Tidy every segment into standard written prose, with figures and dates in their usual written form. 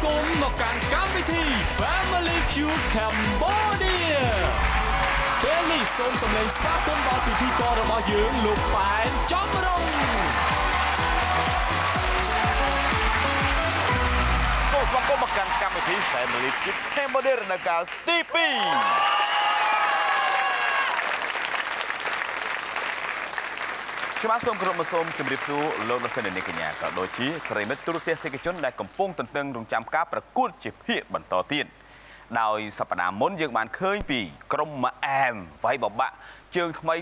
គមន៍មកកាន់កម្មវិធី Family Feud Cambodia ពេលនេះសូមសម្លេងស្វាគមន៍ដល់ពិធីកររបស់យើងលោកប៉ែនចំរុងសូមស្វាគមន៍មកកាន់កម្មវិធី Family Feud Cambodia រដូវកាលទី2ខ្ញុំសូមគោរពមកសូមជម្រាបសួរលោកលោកស្រីអ្នកកញ្ញាក៏ដូចជាប្រិមិត្តទូរទស្សនិកជនដែលកំពុងទន្ទឹងរង់ចាំការប្រកួតជាភាគបន្តទៀតដោយសប្តាហ៍មុនយើងបានឃើញពីក្រុមម៉ាអែមវាយបបាក់ជើងថ្មី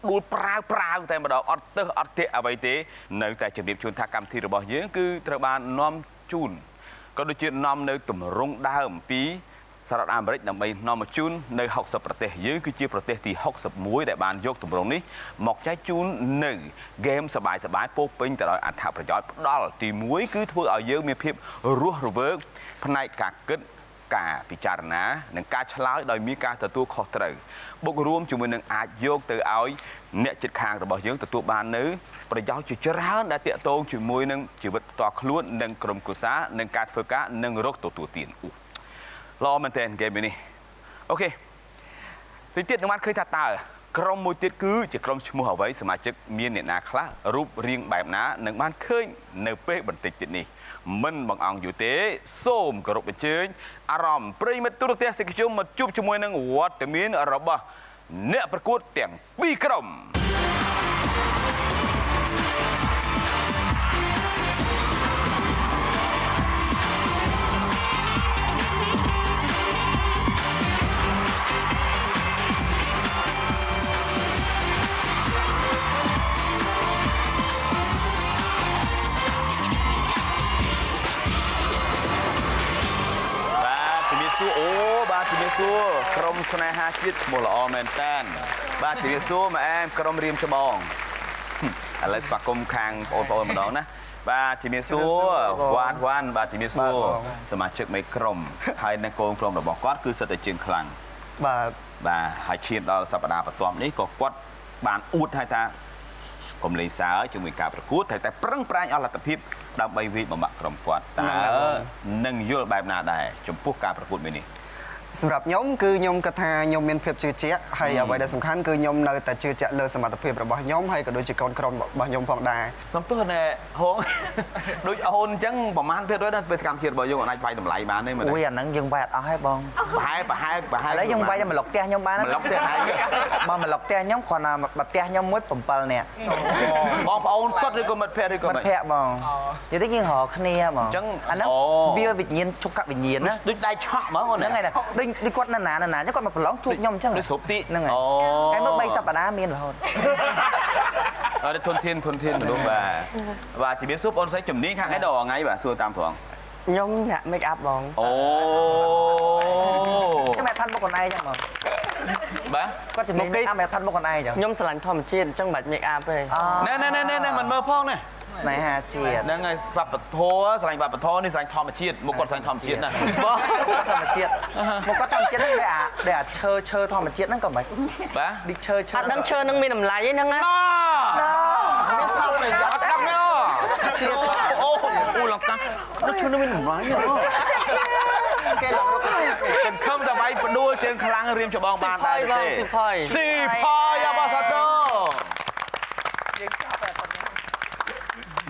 ដួលប្រាវតែម្ដងអត់ទើសអត់ទេអ្វីទេនៅតែជម្រាបជូនថាកម្មវិធីរបស់យើងគឺត្រូវបាននាំជូនក៏ដូចជានាំនៅទម្រង់ដើមពីសហរដ្ឋអាមេរិកដើម្បីនាំមកជូននៅ60ប្រទេសយើងគឺជាប្រទេសទី61ដែលបានយកទម្រង់នេះមកចែកជូននៅហ្គេមសប្បាយពោពេញទៅដោយអត្ថប្រយោជន៍ផ្ដល់ទី1គឺធ្វើឲ្យយើងមានភាពរស់រវើកផ្នែកការគិតការពិចារណានិងការឆ្លើយដោយមានការទទួលខុសត្រូវបូករួមជាមួយនឹងអាចយកទៅឲ្យអ្នកជិតខាងរបស់យើងទទួលបាននៅប្រយោជន៍ជាច្រើនដែលតាក់ទងជាមួយនឹងជីវិតផ្ទាល់ខ្លួននិងក្រុមគ្រួសារនិងការធ្វើការនិងរកទទួលទានល្អមែនតើហ្គេមនេះអូខេទីទៀតខ្ញុំបានឃើញថាតើក្រុមមួយទៀតគឺជាក្រុមឈ្មោះអ្វីសមាជិកមានអ្នកណាខ្លះរូបរាងបែបណានឹងបានឃើញនៅពេលបន្តិចទៀតនេះមិនបង្អង់យូរទេសូមគោរពអញ្ជើញអារម្មណ៍ប្រិមិត្តទូរទស្សនិកជនមកជួបជាមួយនឹងវត្តមានរបស់អ្នកប្រកួតទាំង2ក្រុមបាទជំរាបសួរក្រុមស្នេហាជាតិឈ្មោះល្អមែនតានបាទជំរាបសួរម៉ែអែមក្រុមរៀមច្បងឥឡូវស្វាគមន៍ខាងបងប្អូនម្ដងណាបាទជំរាបសួរវ៉ាន់បាទជំរាបសួរសមាជិកមេក្រុមហើយនឹងកូនក្រុមរបស់គាត់គឺសិតតែជើងខ្លាំងបាទហើយឈានដល់សប្តាហ៍បន្ទាប់នេះក៏គាត់បានអួតហើយថាកុំលេងសើជាមួយការប្រកួតតែប្រឹងប្រែងអស់លទ្ធភាពដើម្បីវាយបំបាក់ក្រុមគាត់តើនឹងយល់បែបណាដែរចំពោះការប្រកួតមួយនេះសម្រាប់ខ្ញុំគឺខ្ញុំគិតថាខ្ញុំមានភាពជឿជាក់ហើយអ្វីដែលសំខាន់គឺខ្ញុំនៅតែជឿជាក់លើសមត្ថភាពរបស់ខ្ញុំហើយក៏ដូចជាកូនក្រុមរបស់ខ្ញុំផងដែរសំទោសណែហងដូចអូនអញ្ចឹងប្រហែលភាគរយដល់ពេលកម្មជាតិរបស់យើងអាចវាយតម្លៃបានទេមើលអូយអាហ្នឹងយើងវាយអត់អស់ហើយបងប្រហែលឥឡូវយើងវាយមកលុកផ្ទះខ្ញុំបានមកលុកផ្ទះហើយមកលុកផ្ទះខ្ញុំគ្រាន់តែមកផ្ទះខ្ញុំមួយ7នាក់បងប្អូនសុទ្ធឬក៏មិត្តភក្តិឬក៏មិត្តភក្តិបងនិយាយទៅយើងរកគ្នាហ្មងអញ្ចឹងអាហ្នឹងវាវិញ្ញាណជុកកវិញ្ញាណណាដូចដៃឆក់ហ្មងហ្នឹងហើយដូចគាត់ណាចឹងគាត់មកប្រឡងជួបខ្ញុំអញ្ចឹងដូចស្រូបទីហ្នឹងហើយហើយមក3សប្តាហ៍មានរហូតអត់ធនធានមនុស្សបាទជំរាបសួរបងស្រីជំនាញខាងអីដល់ថ្ងៃបាទសួរតាមត្រង់ខ្ញុំអ្នក make up បងអូខ្ញុំមិនផាត់មុខខ្លួនឯងចឹងបងបាទគាត់ជំនាញ make up មិនផាត់មុខខ្លួនឯងចឹងខ្ញុំស្រឡាញ់ធម្មជាតិអញ្ចឹងមិនបាច់ make up ទេណែមិនមើលផងណាស្នេហាជាតិហ្នឹងហើយវប្បធម៌ស្រឡាញ់វប្បធម៌នេះស្រឡាញ់ធម្មជាតិមកគាត់ស្រឡាញ់ធម្មជាតិណាបងធម្មជាតិមកគាត់ធម្មជាតិហ្នឹងដែលអាឈើធម្មជាតិហ្នឹងក៏មិនបាទឌីឈើអត់ដឹងឈើនឹងមានតម្លៃទេហ្នឹងណាមានផលប្រយោជន៍អត់ដឹងទេជាតិអូឡងកានោះឈើនឹងមានតម្លៃគេឡងរុកជាតិសង្ឃឹមតែវាយផ្ដួលជើងខ្លាំងរៀមច្បងបានដែរទេស៊ីផយយ៉ាបាសាតូ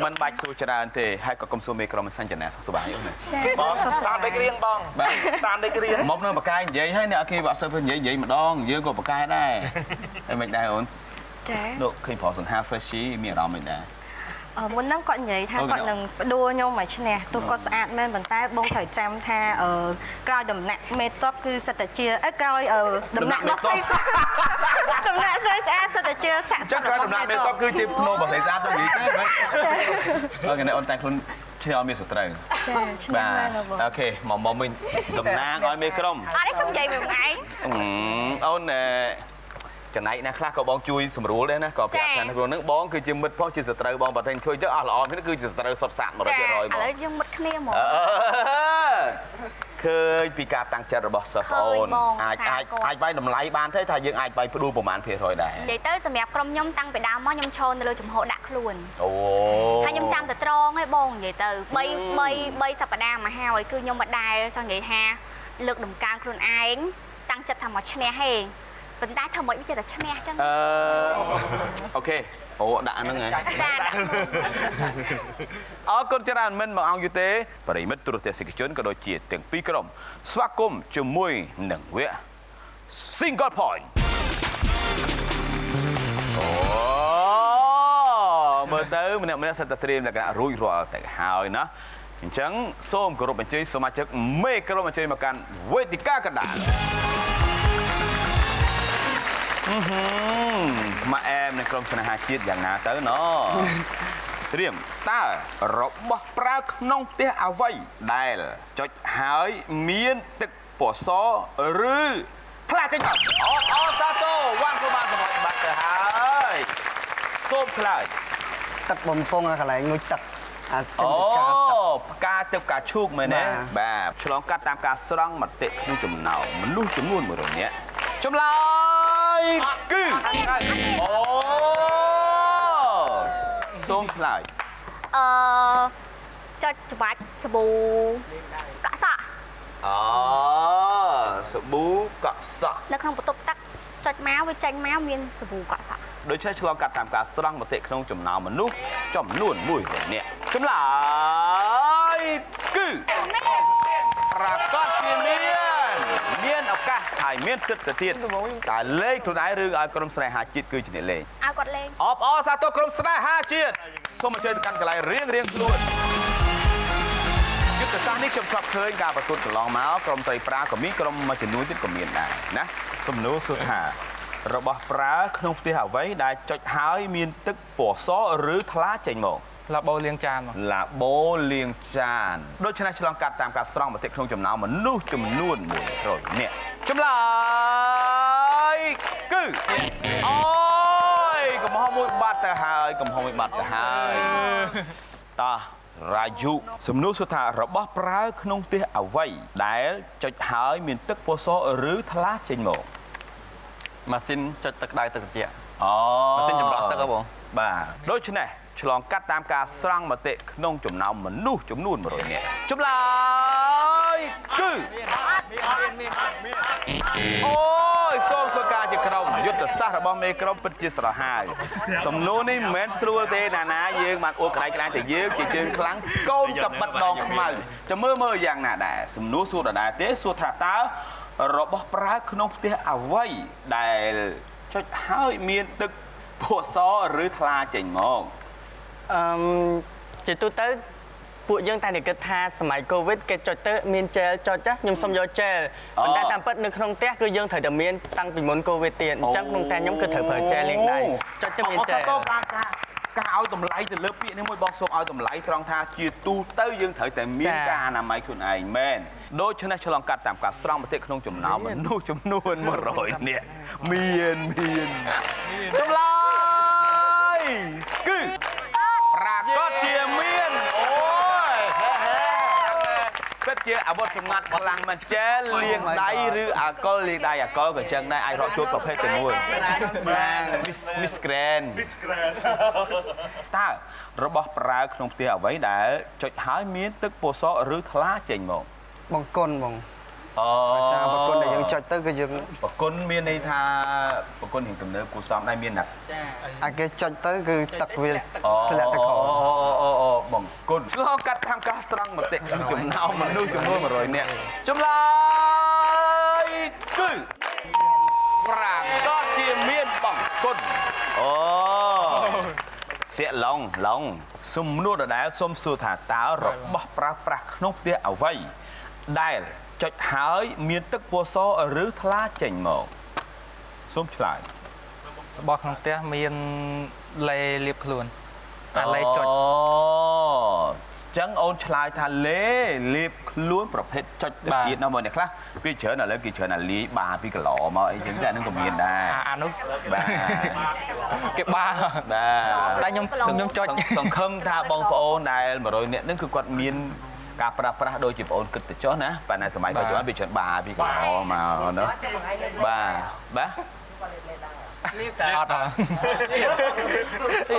មិនបាច់សួរច្រើនទេហើយក៏កុំសួរមេក្រុមសញ្ញនាសុខសប្បាយអូនបងតាមដេករៀងបងបាទតាមដេករៀងមកនៅបកាយនិយាយហើយអ្នកគេបាក់សើនិយាយម្ដងយើងក៏បកាយដែរហើយមិនដែរអូនចាលោកឃើញប្រុសសង្ហា Freshie មានអារម្មណ៍មិនដែរមុនហ្នឹងគាត់និយាយថាគាត់នឹងផ្ដួលខ្ញុំឲ្យឈ្នះទោះគាត់ស្អាតមែនប៉ុន្តែបងត្រូវចាំថាក្រោយដំណាក់មេតបគឺសិតតែជាក្រោយដំណាក់របស់ស្រីដំណាក់ស្រីស្អាតសិតតែជាស័ក្តិសិទ្ធិក្រោយដំណាក់មេតបគឺជាភ្នោរបស់ស្រីស្អាតទៅនិយាយទេអូខេអូនតែខ្លួនឈ្នះឲ្យមានសត្រូវចាឈ្នះមែនបងអូខេមកវិញតំណាងឲ្យមេក្រុមអត់ទេខ្ញុំនិយាយមួយឯងអូនចំណែកណាខ្លះក៏បងជួយសម្រួលដែរណាក៏ប្រាប់ថាក្នុងហ្នឹងបងគឺជាមិត្តផងជាសត្រូវបងបើតែធ្វើចឹងអស់ល្អនេះគឺជាសត្រូវសុទ្ធសាធ 100% ហ្មងឥឡូវយើងមិត្តគ្នាហ្មង ឃើញពីការតាំងចិត្តរបស់សិស្សប្អូនអាចវាយតម្លៃបានទេថាយើងអាចវាយផ្ដួលប្រមាណភាគរយដែរនិយាយទៅសម្រាប់ក្រុមខ្ញុំតាំងពីដើមមកខ្ញុំឈរនៅលើចំហដាក់ខ្លួន អូ ហើយខ្ញុំចាំតែត្រង់ឯងបងនិយាយទៅ3សប្តាហ៍មកហើយគឺខ្ញុំមិនដែលចង់និយាយថាលើកដំកើងខ្លួនឯងតាំងចិត្តថាមកឈ្នះហេប៉ុន្តែធ្វើមិនចេះតែឈ្នះចឹងអូខេអូដាក់ហ្នឹងហ៎ចាដាក់អរគុណច្រើនមិនមកអង្គយូទេប្រិមិត្តទូរទស្សនិកជនក៏ដូចជាទាំងពីរក្រុមស្វាគមន៍ជាមួយនឹងវគ្គ Single Point អូមើលទៅម្នាក់សិតតែត្រៀមលក្ខណៈរួចរាល់តែហើយណាអញ្ចឹងសូមគោរពអញ្ជើញសមាជិកមេក្រុមអញ្ជើញមកកាន់វេទិកាកណ្ដាលមកអែមនៅក្រុមស្នេហាជាតិយ៉ាងណាទៅណត្រៀមតើរបស់ប្រើក្នុងផ្ទះអ្វីដែលចុចហើយមានទឹកពណ៌សឬថ្លាចេញមកអូសាទរវ៉ាន់ក៏បានសម្រេចបាត់ទៅហើយសូមឆ្លើយទឹកបំពង់កន្លែងងុយទឹកអូផ្កាទឹកផ្កាឈូកមែនទេបាទឆ្លងកាត់តាមការស្រង់មតិក្នុងចំណោមមនុស្សចំនួន100នាក់ចម្លើយគឺអូសូមឆ្លើយចុចច្បាច់សាប៊ូកក់សក់អូសាប៊ូកក់សក់នៅក្នុងបន្ទប់ទឹកចុចមកវាចេញមកមានសាប៊ូកក់សក់ដូច្នេះឆ្លងកាត់តាមការស្រង់មតិក្នុងចំណោមមនុស្សចំនួន100នាក់ចម្លើយគឺប្រកាសជាមានឱកាសហើយមានសិទ្ធិទៅទៀតតើលេងខ្លួនឯងឬឲ្យក្រុមស្នេហាជាតិគឺជាអ្នកលេងឲ្យគាត់លេងអបអរសាទរក្រុមស្នេហាជាតិសូមអញ្ជើញទៅកាន់កន្លែងរៀងខ្លួនយុទ្ធសាស្ត្រនេះខ្ញុំធ្លាប់ឃើញការប្រកួតកន្លងមកក្រុមត្រីប្រាក៏មានក្រុមមួយចំនួនទៀតក៏មានដែរណាសំណួរសួរថារបស់ប្រើក្នុងផ្ទះអ្វីដែលចុចហើយមានទឹកពណ៌សឬថ្លាចេញមកឡាបូលាងចានឡាបូលាងចានដូច្នេះឆ្លងកាត់តាមការស្រង់មតិក្នុងចំណោមមនុស្សចំនួន100នាក់ចម្លើយគឺអូយកំហុសមួយបាត់ទៅហើយតោះរាយុសំណួរសួរថារបស់ប្រើក្នុងផ្ទះអ្វីដែលចុចហើយមានទឹកពណ៌សឬថ្លាចេញមកម៉ាស៊ីនចុចទឹកក្តៅទឹកត្រជាក់អូម៉ាស៊ីនចម្រោះទឹកហ៎បងបាទដូច្នេះឆ្លងកាត់តាមការស្រង់មតិក្នុងចំណោមមនុស្សចំនួន100នាក់ចម្លើយគឺអូយសូមធ្វើការជាក្រុមយុទ្ធសាស្ត្ររបស់មេក្រុមពិតជាស្រហាវសំណួរនេះមិនមែនស្រួលទេណាយើងបានអួតក្តៅតែយើងជាជើងខ្លាំងកូនកបិតដងខ្មៅចាំមើលយ៉ាងណាដែរសំណួរសួរដដែលទេសួរថាតើរបស់ប្រើក្នុងផ្ទះអ្វីដែលចុចហើយមានទឹកពណ៌សឬថ្លាចេញមកជាទូទៅពួកយើងតែគិតថាសម័យ Covid គេចុចទៅមានជែលចុចខ្ញុំសុំយកជែលប៉ុន្តែតាមពិតនៅក្នុងផ្ទះគឺយើងត្រូវតែមានតាំងពីមុន Covid ទៀតអញ្ចឹងក្នុងផ្ទះខ្ញុំគឺត្រូវប្រើជែលលាងដៃចុចទៅមានជែលការឲ្យតម្លៃទៅលើពាក្យនេះមួយបងសូមឲ្យតម្លៃត្រង់ថាជាទូទៅយើងត្រូវតែមានការអនាម័យខ្លួនឯងមែនដូច្នេះឆ្លងកាត់តាមការស្រង់មតិក្នុងចំណោមមនុស្សចំនួន100នាក់មានចម្លើយគឺប្រកាសជាមានអូយពិតជាអាវុធសម្ងាត់ខ្លាំងមែនចែលលាងដៃឬអាកុលលាងដៃអាកុលក៏ចឹងដែរអាចរកជួបប្រភេទតែមួយមីសក្រែនតើរបស់ប្រើក្នុងផ្ទះអ្វីដែលចុចហើយមានទឹកពណ៌សឬថ្លាចេញមកបង្គន់បងចាបង្គន់ដែលយើងចុចទៅគឺយើងបង្គន់មានន័យថាបង្គន់រៀងទំនើបគូសំដែរមានណាចាអាគេចុចទៅគឺទឹកវាធ្លាក់ទៅក្រោមអូបង្គន់ឆ្លងកាត់តាមការស្រង់មតិក្នុងចំណោមមនុស្សចំនួន100នាក់ចម្លើយគឺប្រកាសជាមានបង្គន់អូសៀកឡុងសំណួរដដែលសូមសួរថាតើរបស់ប្រើប្រាស់ក្នុងផ្ទះអ្វីដែលចុចហើយមានទឹកពណ៌សឬថ្លាចេញមកសូមឆ្លើយរបស់ក្នុងផ្ទះមានលេលាបខ្លួនអាលេចុចចឹងអូនឆ្លើយថាលេលាបខ្លួនប្រភេទចុចទៅទៀតណាមើលអ្នកខ្លះពីច្រើនឥឡូវគេច្រើនអាលីបាពីកឡមកអីចឹងតែនឹងក៏មានដែរអានោះបាទគេបាបាទតែខ្ញុំចុចសង្ឃឹមថាបងប្អូនដែល100នាក់ហ្នឹងគឺគាត់មាន ការប្រាស់ដូចជាបងអូនគិតទៅចុះណាប៉ុន្តែសម័យបច្ចុប្បន្នវាច្រើនបាពីកន្លមកណាបាទ លៀបតែអត់ហ៎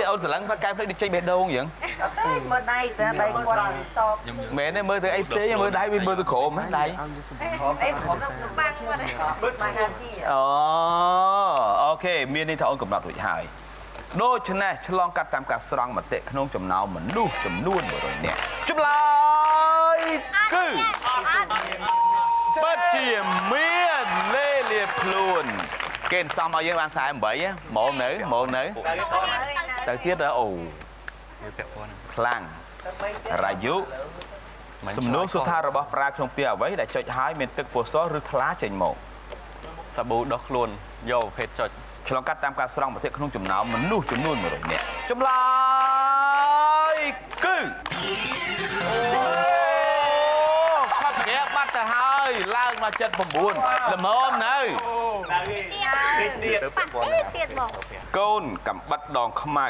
អូនស្រឡឹងបាត់កែភ្លេចដូចចេញបេះដូងអញ្ចឹង មើលដៃតែដៃគាត់សោក មែនទេមើលទៅអីផ្សេងមើលដៃវាមើលទៅក្រោមដៃ អីខ្ញុំបាំងគាត់មើលមកហាជី អូខេមាននេះថាអូនកំណត់រួចហើយដូច្នេះឆ្លងកាត់តាមការស្រង់មតិក្នុងចំណោមមនុស្សចំនួន100នាក់ចម្លើយគឺពិតជាមានលេលៀបខ្លួនគេសំឲ្យយើងបាន48ហ្មងនៅទៅទៀតអូខ្លាំងរាយុសំណួរសុថារបស់ប្រើក្នុងផ្ទះអ្វីដែលចុចហើយមានទឹកពោះសឬថ្លាចេញមកសាប៊ូដោះខ្លួនយកប្រភេទចុចឆ្លងកាត់តាមការស្រង់ប្រតិក្នុងចំណោមមនុស្សចំនួន100នាក់ចម្លើយគឺខត់ក្រាបបាត់ទៅហើយឡើងមក79ល្មមនៅទៀតបង កូនកំបិតដងខ្មៅ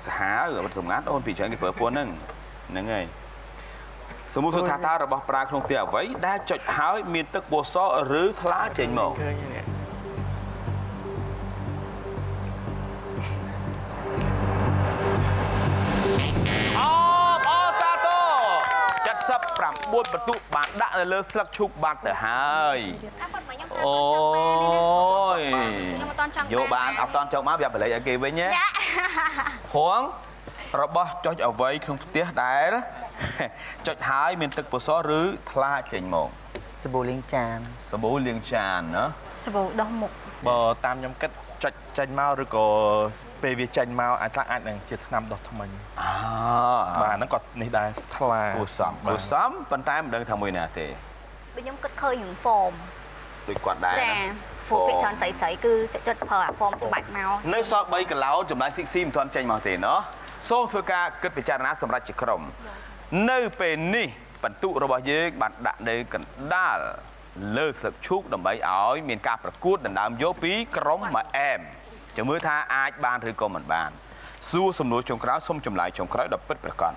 សាហាវអត់សម្ងាត់អូនពីច្រើនគេប្រើពួនហ្នឹងហើយសមុទ្រសុថាតារបស់ប្រើក្នុងផ្ទះអ្វីដែលចុចហើយមានទឹកពោះសឬថ្លាចេញមក79បន្ទុកបានដាក់នៅលើស្លឹកឈូកបាត់ទៅហើយអូយយកបានអត់តន់ចុកមកវាបលិចឲ្យគេវិញណាហងរបស់ចុចអ្វីក្នុងផ្ទះដែលចុចហើយមានទឹកពោះសឬថ្លាចេញមក សាប៊ូលាងចាន សាប៊ូលាងចានណា សាប៊ូដោះមុខ បើតាមខ្ញុំគិតចុចចេញមកឬក៏ពេលវាចេញមកអាចនឹងជាថ្នាំដោះធ្មេញបាទហ្នឹងក៏នេះដែរថ្លា គួសមប៉ុន្តែមិនដឹងថាមួយណាទេ ខ្ញុំគិតឃើញរឿងហ្វម ដូចគាត់ដែរ ចាហ្វមពីច្រើនស្រីៗគឺចុចប្រើអាហ្វមច្បាច់មក នៅសល់3កន្លោចម្លើយស៊ីមិនទាន់ចេញមកទេណោះសូមធ្វើការគិតពិចារណាសម្រាប់ជាក្រុមនៅពេលនេះបន្ទុករបស់យើងបានដាក់នៅកណ្ដាលលើស្លឹកឈូកដើម្បីឲ្យមានការប្រកួតដណ្ដើមយកពីក្រុមមួយអែមចាំមើលថាអាចបានឬក៏មិនបានសួរសំណួរចុងក្រោយសូមចម្លើយចុងក្រោយដល់ពិតប្រាកដ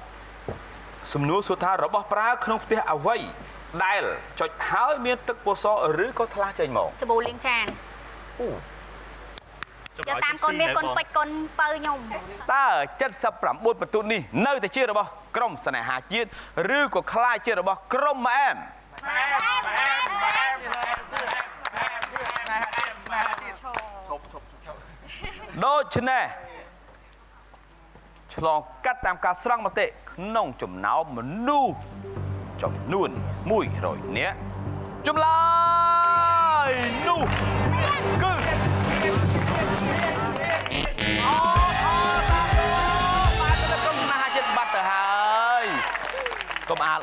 សំណួរសួរថារបស់ប្រើក្នុងផ្ទះអ្វីដែលចុចហើយមានទឹកពោះសឬក៏ថ្លាចេញមក សាប៊ូលាងចានយកតាមកូនមានកូនពេជ្រកូនបើខ្ញុំ តើ79បន្ទុកនេះនៅតែជារបស់ក្រុមស្នេហាជាតិឬក៏ខ្លាចជារបស់ក្រុមម៉ែមដូច្នេះឆ្លងកាត់តាមការស្រង់មតិក្នុងចំណោមមនុស្សចំនួន100នាក់ចម្លើយនោះគឺកុំអាល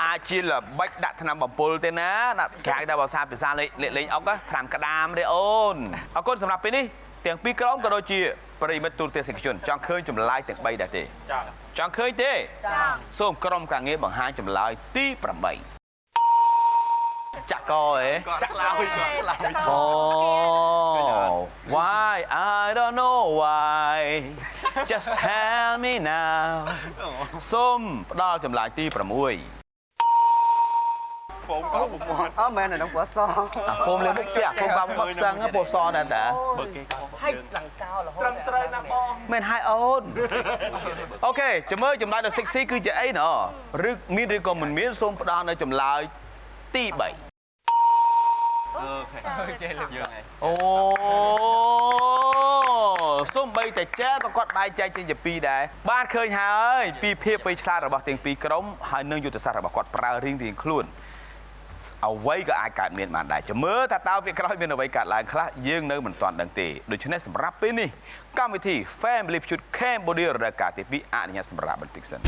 អាចជាល្បិចដាក់ថ្នាំបំពុលទេណាដាក់ក្រៅតែបើសាភាសាលេងអុកថ្នាំក្តាមទេអូនអរគុណសម្រាប់ពេលនេះទាំងពីរក្រុមក៏ដូចជាប្រិមិត្តទូរទស្សនិកជនចង់ឃើញចម្លើយទាំង3ដែរទេចង់ឃើញទេសូមក្រុមការងារបង្ហាញចម្លើយទី8ចាក់កអេចាក់ឡើយអូ why I don't know why just tell me now សូមផ្ដល់ចម្លើយទី6 អមែននៅក្នុងពោះស ហ្វូមលើមុខជាហ្វូមបាមុខផ្សឹងពោះសដែរតា ហើយដង្កោរហូតត្រឹមត្រូវណាបង មែនហើយអូនអូខេចាំមើលចម្លើយដល់ sexy គឺជាអីណ៎ឬមានឬក៏មិនមានសូមផ្ដល់នៅចម្លើយទី3អូសូមបីតែចាក៏គាត់បែងចែកជាពីរដែរបានឃើញហើយពីភាពវៃឆ្លាតរបស់ទាំងពីរក្រុមហើយនឹងយុទ្ធសាស្ត្ររបស់គាត់ប្រើរៀងខ្លួនអ្វីក៏អាចកើតមានបានដែរចាំមើលថាតើវាក្រោយមានអ្វីកើតឡើងខ្លះយើងនៅមិនទាន់ដឹងទេដូច្នេះសម្រាប់ពេលនេះកម្មវិធី Family Feud Cambodia រដូវកាលទី2អនុញ្ញាតសម្រាប់បន្តិចសិន